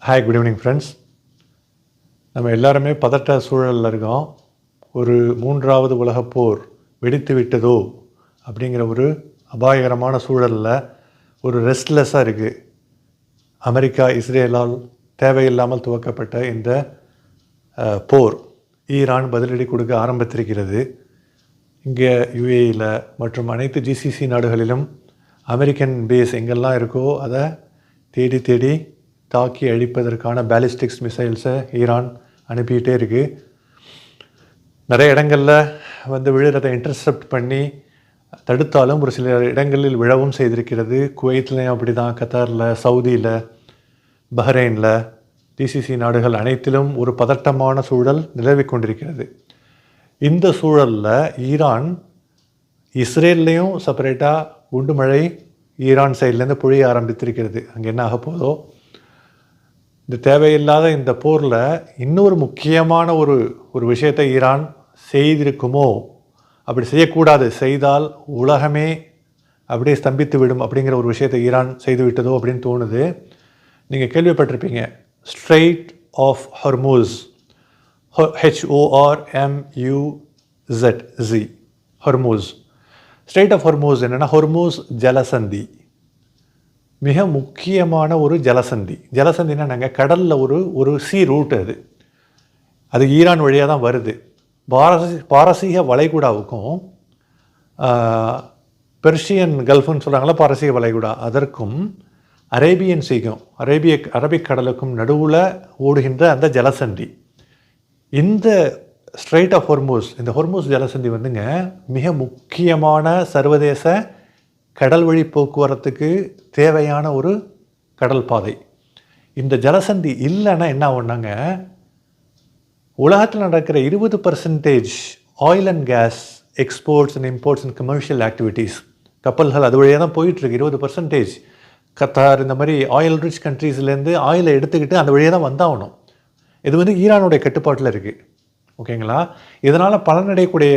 Hi, good evening friends. நம்ம எல்லாருமே பதட்ட சூழலில் இருக்கோம். ஒரு 3வது உலகப்போர் வெடித்து விட்டதோ அப்படிங்கிற ஒரு அபாயகரமான சூழலில் ஒரு ரெஸ்ட்லெஸ்ஸாக இருக்குது. அமெரிக்கா இஸ்ரேலால் தேவையில்லாமல் துவக்கப்பட்ட இந்த போர் ஈரான் பதிலடி கொடுக்க ஆரம்பித்திருக்கிறது. இங்கே யுஏஇயில் மற்றும் அனைத்து ஜிசிசி நாடுகளிலும் அமெரிக்கன் பேஸ் எங்கெல்லாம் இருக்கோ அதை தேடி தேடி தாக்கி அழிப்பதற்கான பேலிஸ்டிக்ஸ் மிசைல்ஸை ஈரான் அனுப்பிக்கிட்டே இருக்குது. நிறைய இடங்களில் விழுறதை இன்டர்செப்ட் பண்ணி தடுத்தாலும் ஒரு சில இடங்களில் விழவும் செய்திருக்கிறது. குவைத்லேயும் அப்படி தான், கத்தாரில், சவுதியில், பஹ்ரைனில், ஜிசிசி நாடுகள் அனைத்திலும் ஒரு பதட்டமான சூழல் நிலவி கொண்டிருக்கிறது. இந்த சூழலில் ஈரான் இஸ்ரேல்லையும் செப்பரேட்டாக குண்டு மழை ஈரான் சைட்லேருந்து பொழிய ஆரம்பித்திருக்கிறது. அங்கே என்ன ஆக போதோ. இந்த தேவையில்லாத இந்த போரில் இன்னொரு முக்கியமான ஒரு விஷயத்தை ஈரான் செய்திருக்குமோ, அப்படி செய்யக்கூடாது, செய்தால் உலகமே அப்படியே ஸ்தம்பித்து விடும் அப்படிங்கிற ஒரு விஷயத்தை ஈரான் செய்து விட்டதோ அப்படின்னு தோணுது. நீங்கள் கேள்விப்பட்டிருப்பீங்க, strait of Hormuz, HORMUZ, Hormuz. Strait of Hormuz என்னென்னா ஹொர்மூஸ் ஜலசந்தி, மிக முக்கியமான ஒரு ஜலசந்தி. ஜலசந்தின்னா நாங்கள் கடலில் ஒரு சி ரூட், அது ஈரான் வழியாக தான் வருது. பாரசீக வளைகுடாவுக்கும் பெர்ஷியன் கல்ஃப்னு சொல்கிறாங்களா, பாரசீக வளைகுடா, அதற்கும் அரேபியன் சீக்கும் அரபிக் கடலுக்கும் நடுவில் ஓடுகின்ற அந்த ஜலசந்தி. இந்த ஸ்ட்ரெய்ட் ஆஃப் ஹொர்மூஸ், இந்த ஹொர்மூஸ் ஜலசந்தி மிக முக்கியமான சர்வதேச கடல் வழி போக்குவரத்துக்கு தேவையான ஒரு கடல் பாதை. இந்த ஜலசந்தி இல்லைன்னா என்ன ஆகுனாங்க, உலகத்தில் நடக்கிற 20% oil and gas exports and imports and commercial activities, கப்பல்கள் அது வழியாக தான் போயிட்டுருக்கு. 20% கத்தார் இந்த மாதிரி ஆயில் ரிச் கண்ட்ரீஸ்லேருந்து ஆயிலை எடுத்துக்கிட்டு அந்த வழியாக தான் வந்தாகணும். இது ஈரானுடைய கட்டுப்பாட்டில் இருக்குது. ஓகேங்களா? இதனால் பலனடையக்கூடிய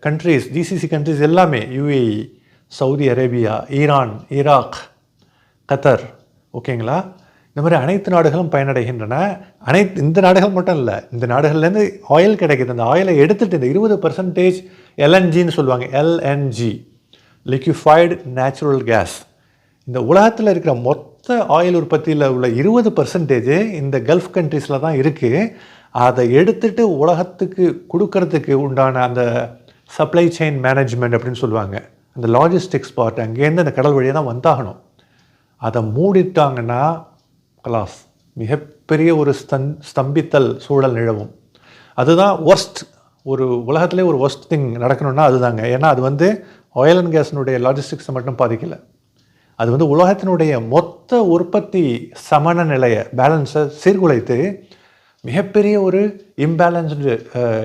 கண்ட்ரீஸ், ஜிசிசி கண்ட்ரீஸ் எல்லாமே, UAE, Saudi Arabia, Iran, Iraq, கத்தர், ஓகேங்களா, இந்த மாதிரி அனைத்து நாடுகளும் பயனடைகின்றன. இந்த நாடுகள் மட்டும் இல்லை, இந்த நாடுகள்லேருந்து ஆயில் கிடைக்கிது. அந்த ஆயிலை எடுத்துகிட்டு இந்த 20% எல்என்ஜின்னு சொல்லுவாங்க, எல்என்ஜி, லிக்யூஃபைடு நேச்சுரல் கேஸ், இந்த உலகத்தில் இருக்கிற மொத்த ஆயில் உற்பத்தியில் உள்ள 20% இந்த கல்ஃப் கண்ட்ரீஸில் தான் இருக்குது. அதை எடுத்துகிட்டு உலகத்துக்கு கொடுக்கறதுக்கு உண்டான அந்த சப்ளை செயின் மேனேஜ்மெண்ட் அப்படின்னு சொல்லுவாங்க, அந்த லாஜிஸ்டிக்ஸ் பார்ட் அங்கேருந்து அந்த கடல் வழியாக தான் வந்தாகணும். அதை மூடிட்டாங்கன்னா கலாஸ், மிகப்பெரிய ஒரு ஸ்தம்பித்தல் சூழல் நிலவும். அதுதான் ஒர்ஸ்ட், ஒரு உலகத்திலே ஒரு ஒர்ஸ்ட் திங் நடக்கணும்னா அதுதாங்க. ஏன்னா அது ஆயில் அண்ட் கேஸினுடைய லாஜிஸ்டிக்ஸை மட்டும் பாதிக்கலை, அது உலகத்தினுடைய மொத்த உற்பத்தி சமன நிலையை, பேலன்ஸை சீர்குலைத்து மிகப்பெரிய ஒரு இம்பேலன்ஸ்டு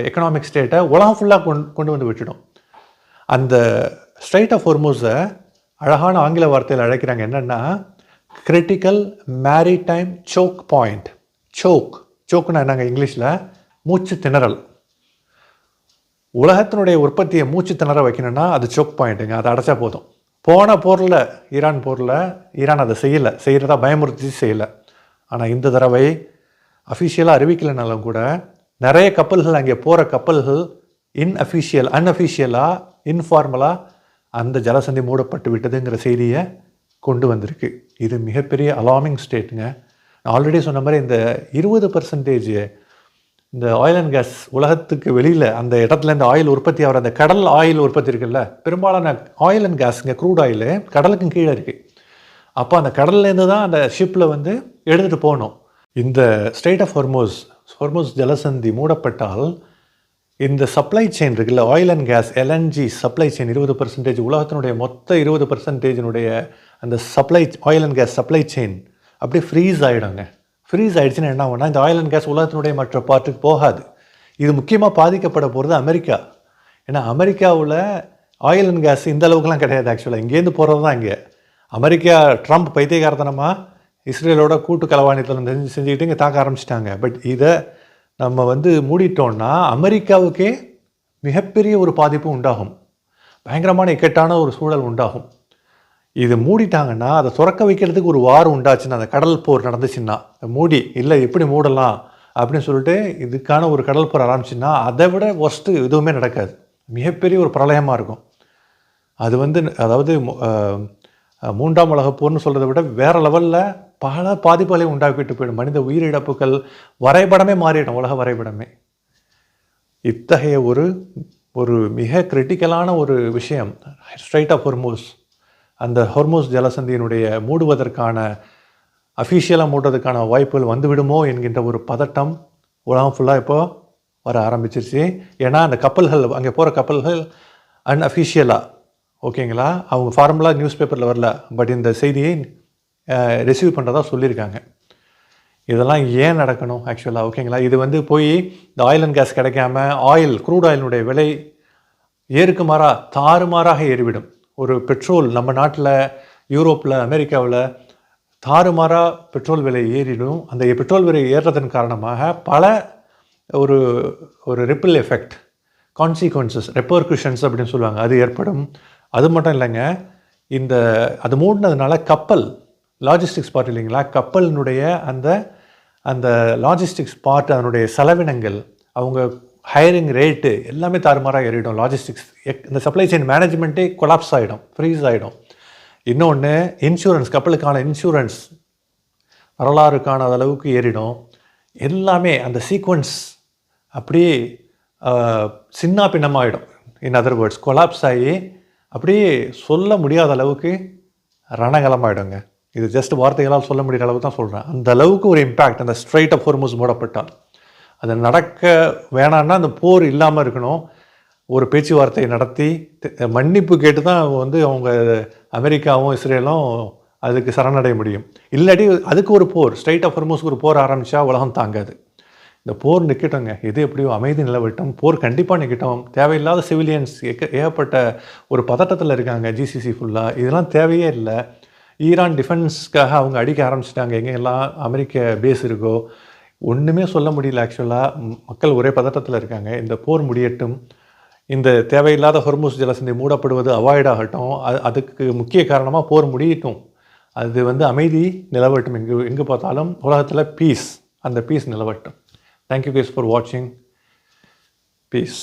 எக்கனாமிக் ஸ்டேட்டை உலகம் ஃபுல்லாக கொண்டு வந்து விட்டுடும். அந்த ஸ்ட்ரெய்ட் ஆஃப் ஹொர்மூஸை அழகான ஆங்கில வார்த்தையில் அழைக்கிறாங்க, என்னென்னா கிரிட்டிக்கல் மேரிடைம் சோக் பாயிண்ட். சோக்குன்னா என்னங்க இங்கிலீஷில்? மூச்சு திணறல். உலகத்தினுடைய உற்பத்தியை மூச்சு திணற வைக்கணும்னா அது சோக் பாயிண்ட்டுங்க. அதை அடைச்சா போதும். போன போரில், ஈரான் போரில் ஈரான் அதை செய்கிறதா பயமுறுத்தி செய்யலை. ஆனால் இந்த தடவை அஃபிஷியலாக அறிவிக்கலைனாலும் கூட நிறைய கப்பல்கள், அங்கே போகிற கப்பல்கள் அன்அஃபிஷியலாக, இன்ஃபார்மலாக அந்த ஜலசந்தி மூடப்பட்டு விட்டதுங்கிற செய்தியை கொண்டு வந்திருக்கு. இது மிகப்பெரிய அலார்மிங் ஸ்டேட்டுங்க. நான் ஆல்ரெடி சொன்ன மாதிரி இந்த 20% இந்த ஆயில் அண்ட் கேஸ் உலகத்துக்கு வெளியில் அந்த இடத்துல இந்த ஆயில் உற்பத்தி ஆகிற அந்த கடல் ஆயில் உற்பத்தி இருக்குல்ல, பெரும்பாலான ஆயில் அண்ட் கேஸுங்க, க்ரூட் ஆயில் கடலுக்கும் கீழே இருக்குது. அப்போ அந்த கடல்லேருந்து தான் அந்த ஷிப்பில் எடுத்துகிட்டு போகணும். இந்த ஸ்ட்ரெய்ட் ஆஃப் ஹொர்மூஸ் ஜலசந்தி மூடப்பட்டால் இந்த சப்ளை செயின் இருக்குல்ல, oil and gas LNG supply chain 20%, உலகத்தினுடைய மொத்த 20% அந்த oil and gas supply chain அப்படியே ஃப்ரீஸ் ஆகிடுங்க. ஃப்ரீஸ் ஆகிடுச்சுன்னா என்ன ஆகும்னா, இந்த ஆயில் அண்ட் கேஸ் உலகத்தினுடைய மற்ற பார்ட்டுக்கு போகாது. இது முக்கியமாக பாதிக்கப்பட போகிறது அமெரிக்கா. ஏன்னா அமெரிக்காவில் ஆயில் அண்ட் கேஸ் இந்த அளவுக்குலாம் கிடையாது. ஆக்சுவலாக இங்கேருந்து போகிறது தான். இங்கே அமெரிக்கா ட்ரம்ப் பைத்தியகாரத்தனமாக இஸ்ரேலோட கூட்டு கலவாணித்தனம் செஞ்சுக்கிட்டு இங்கே தாக்க ஆரம்பிச்சிட்டாங்க. பட் இதை நம்ம மூடிட்டோன்னா அமெரிக்காவுக்கே மிகப்பெரிய ஒரு பாதிப்பு உண்டாகும், பயங்கரமான இக்கட்டான ஒரு சூழல் உண்டாகும். இது மூடிட்டாங்கன்னா அதை திறக்க வைக்கிறதுக்கு ஒரு வாரம் உண்டாச்சுன்னா, அந்த கடல் போர் நடந்துச்சுன்னா, மூடி இல்லை எப்படி மூடலாம் அப்படின்னு சொல்லிட்டு இதுக்கான ஒரு கடல் போர் ஆரம்பிச்சுன்னா, அதை விட ஒர்ஸ்ட்டு எதுவுமே நடக்காது. மிகப்பெரிய ஒரு பிரளயமாக இருக்கும். அது வந்து அதாவது 3ஆம் உலகப் போர்னு சொல்கிறத விட வேறு லெவலில் பல பாதிப்புகளை உண்டாக்கிட்டு போயிடும். மனித உயிரிழப்புகள் வரைபடமே மாறிடும், உலக வரைபடமே. இத்தகைய ஒரு ஒரு மிக கிரிட்டிக்கலான ஒரு விஷயம் ஸ்ட்ரைட் ஆஃப் ஹொர்மூஸ், அந்த ஹொர்மூஸ் ஜலசந்தியினுடைய மூடுவதற்கான அஃபீஷியலாக மூடுறதுக்கான வாய்ப்புகள் வந்துவிடுமோ என்கின்ற ஒரு பதட்டம் உலகம் ஃபுல்லாக இப்போ வர ஆரம்பிச்சிருச்சு. ஏன்னா அந்த கப்பல்கள், அங்கே போகிற கப்பல்கள் அன்அஃபீஷியலாக, ஓகேங்களா, அவங்க ஃபார்மலாக நியூஸ் பேப்பரில் வரல, பட் இந்த செய்தியை ரிசீவ் பண்ணுறதா சொல்லியிருக்காங்க. இதெல்லாம் ஏன் நடக்கணும் ஆக்சுவலாக, ஓகேங்களா? இது வந்து போய் இந்த ஆயில் அண்ட் கேஸ் கிடைக்காம க்ரூட் ஆயிலினுடைய விலை ஏறுக்கு மாறாக தாறுமாறாக ஏறிவிடும். ஒரு பெட்ரோல் நம்ம நாட்டில், யூரோப்பில், அமெரிக்காவில் தாறுமாறாக பெட்ரோல் விலை ஏறிடும். அந்த பெட்ரோல் விலை ஏறுறதன் காரணமாக பல ஒரு ஒரு ரிப்பிள் எஃபெக்ட், கான்சிக்வன்சஸ், ரெப்பர்குஷன்ஸ் அப்படின்னு சொல்லுவாங்க, அது ஏற்படும். அது மட்டும் இல்லைங்க, அது மூடினதுனால கப்பல் லாஜிஸ்டிக்ஸ் பார்ட் இல்லைங்களா, கப்பலினுடைய அந்த அந்த லாஜிஸ்டிக்ஸ் பார்ட், அதனுடைய செலவினங்கள், அவங்க ஹையரிங் ரேட்டு எல்லாமே தாறுமாறாக ஏறிடும். லாஜிஸ்டிக்ஸ், இந்த சப்ளை செயின் மேனேஜ்மெண்ட்டே கொலாப்ஸ் ஆகிடும், ஃப்ரீஸ் ஆகிடும். இன்னொன்று இன்சூரன்ஸ், கப்பலுக்கான இன்சூரன்ஸ் வரலாறு காணாத அளவுக்கு ஏறிடும். எல்லாமே அந்த சீக்வன்ஸ் அப்படியே சின்ன பின்னமாகிடும். இன் அதர் வேர்ட்ஸ், கொலாப்ஸ் ஆகி அப்படியே சொல்ல முடியாத அளவுக்கு ரணகலமாகிடுங்க. இது ஜஸ்ட் வார்த்தைகளால் சொல்ல முடியாத அளவுக்கு தான் சொல்கிறேன். அந்த அளவுக்கு ஒரு இம்பேக்ட் அந்த ஸ்ட்ரைட் ஆஃப் ஹொர்மூஸ் மூடப்பட்டால். அது நடக்க வேணான்னா அந்த போர் இல்லாமல் இருக்கணும். ஒரு பேச்சுவார்த்தை நடத்தி மன்னிப்பு கேட்டு தான் வந்து அவங்க அமெரிக்காவும் இஸ்ரேலும் அதுக்கு சரணடைய முடியும். இல்லாட்டி அதுக்கு ஒரு போர், ஸ்ட்ரைட் ஆஃப் ஹொர்மூஸ்க்கு ஒரு போர் ஆரம்பித்தா உலகம் தாங்காது. இந்த போர் நிற்கட்டுங்க, எது எப்படியோ அமைதி நிலவட்டும், போர் கண்டிப்பாக நிற்கட்டும். தேவையில்லாத சிவிலியன்ஸ் ஏகப்பட்ட ஒரு பதட்டத்தில் இருக்காங்க ஜிசிசி ஃபுல்லாக. இதெல்லாம் தேவையே இல்லை. ஈரான் டிஃபென்ஸ்க்காக அவங்க அடிக்க ஆரம்பிச்சிட்டாங்க, எங்கெல்லாம் அமெரிக்க பேஸ் இருக்கோ. ஒன்றுமே சொல்ல முடியல ஆக்சுவலாக. மக்கள் ஒரே பதட்டத்தில் இருக்காங்க. இந்த போர் முடியட்டும், இந்த தேவையில்லாத ஹொர்மூஸ் ஜலசந்தி மூடப்படுவது அவாய்ட் ஆகட்டும். அதுக்கு முக்கிய காரணமாக போர் முடியட்டும். அது வந்து அமைதி நிலவட்டும். எங்கே பார்த்தாலும் உலகத்தில் பீஸ், அந்த பீஸ் நிலவட்டும். தேங்க்யூ கைஸ் ஃபார் வாட்சிங். பீஸ்.